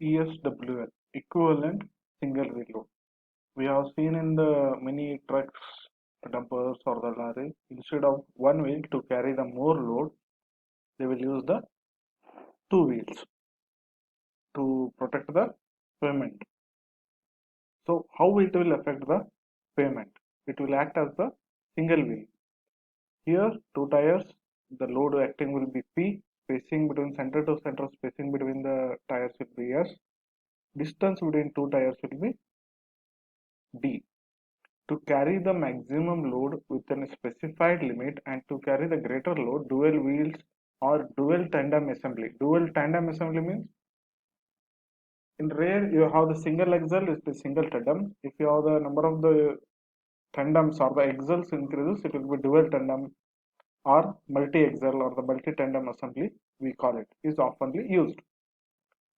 ESWL, equivalent single wheel load. We have seen in the many trucks, dumpers or the lorry, instead of one wheel to carry the more load, they will use the two wheels to protect the pavement. So how it will affect the pavement? It will act as the single wheel. Here, two tires, the load acting will be P, spacing between center to center, spacing between the tires will be S, distance between two tires will be D. To carry the maximum load within a specified limit and to carry the greater load, dual wheels or dual tandem assembly. Dual tandem assembly means in rear you have the single axle is the single tandem. If you have the number of the tandems or the axles increases, it will be dual tandem or multi-axle or the multi-tandem assembly we call it is oftenly used.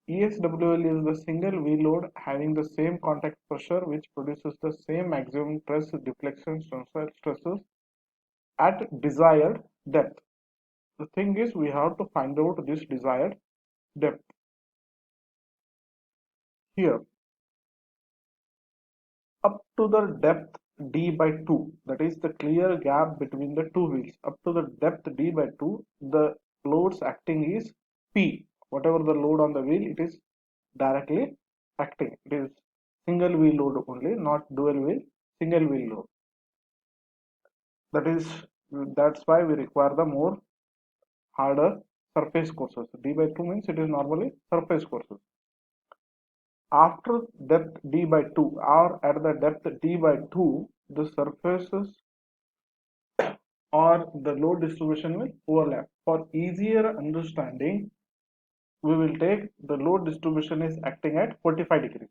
ESWL is the single wheel load having the same contact pressure which produces the same maximum press deflection stresses at desired depth. The thing is we have to find out this desired depth. Here up to the depth d by 2, that is the clear gap between the two wheels, up to the depth d by 2, the loads acting is P. Whatever the load on the wheel, it is directly acting. It is single wheel load only, not dual wheel, single wheel load. That's why we require the more harder surface courses. D by 2 means it is normally surface courses. After depth d by 2 or at the depth d by 2, the surfaces or the load distribution will overlap. For easier understanding, we will take the load distribution is acting at 45 degrees.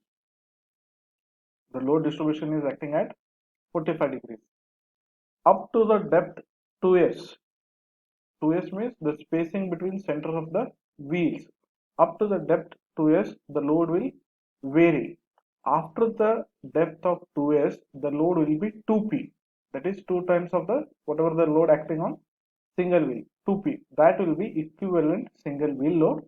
The load distribution is acting at 45 degrees. Up to the depth 2s. 2s means the spacing between centers of the wheels. Up to the depth 2s, the load will vary. After the depth of 2s, the load will be 2p. That is 2 times of the whatever the load acting on single wheel, 2p. That will be equivalent single wheel load.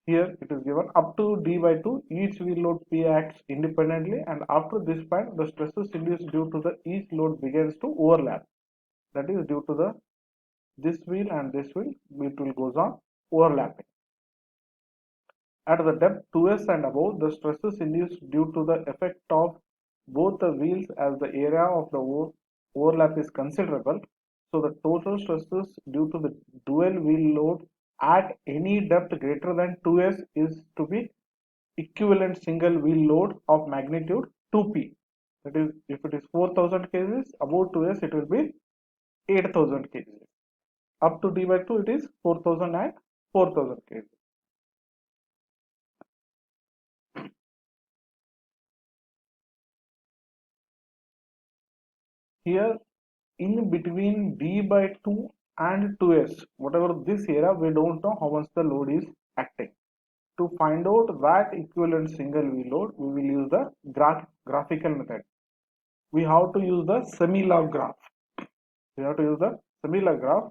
Here it is given up to d by 2, each wheel load P acts independently, and after this point, the stresses induced due to the each load begins to overlap. That is due to the this wheel and this wheel, it will goes on overlapping. At the depth 2s and above, the stresses induced due to the effect of both the wheels as the area of the overlap is considerable. So the total stresses due to the dual wheel load at any depth greater than 2s is to be equivalent single wheel load of magnitude 2p. That is, if it is 4000 kgs, above 2s it will be 8000 kgs. Up to d by 2 it is 4000 and 4000 kgs. Here in between d by 2 and 2s, whatever this area, we don't know how much the load is acting. To find out that equivalent single wheel load, we will use the graphical method. We have to use the semi-log graph. We have to use the semi-log graph.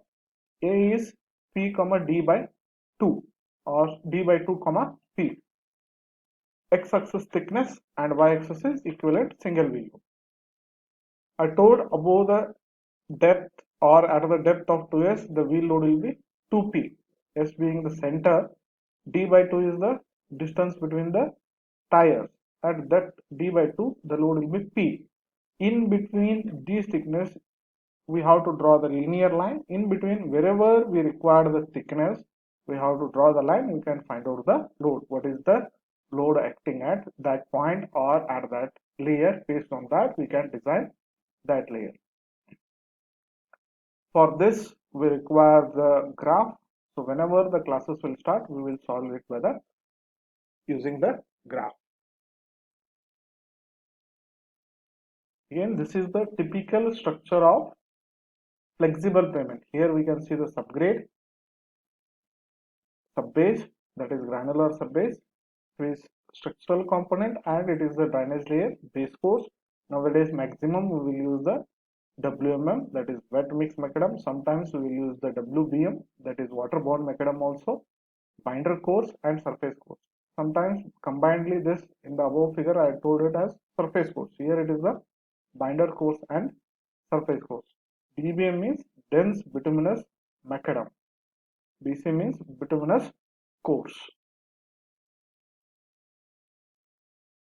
A is P comma D by 2 or D by 2 comma P. X-axis thickness and Y-axis is equivalent single wheel load. I told above the depth or at the depth of 2s, the wheel load will be 2p. S being the center, d by 2 is the distance between the tires. At that d by 2, the load will be p. In between these thickness, we have to draw the linear line. In between, wherever we require the thickness, we have to draw the line. We can find out the load. What is the load acting at that point or at that layer? Based on that, we can design that layer. For this, we require the graph. So whenever the classes will start, we will solve it by the using the graph. Again, this is the typical structure of flexible pavement. Here we can see the subgrade, subbase, that is granular subbase, is structural component, and it is the drainage layer, base course. Nowadays, maximum we will use the WMM, that is wet mix macadam. Sometimes we will use the WBM, that is waterborne macadam also. binder course and surface course. Sometimes combinedly this in the above figure I told it as surface course. Here it is the binder course and surface course. DBM means dense bituminous macadam. BC means bituminous coarse.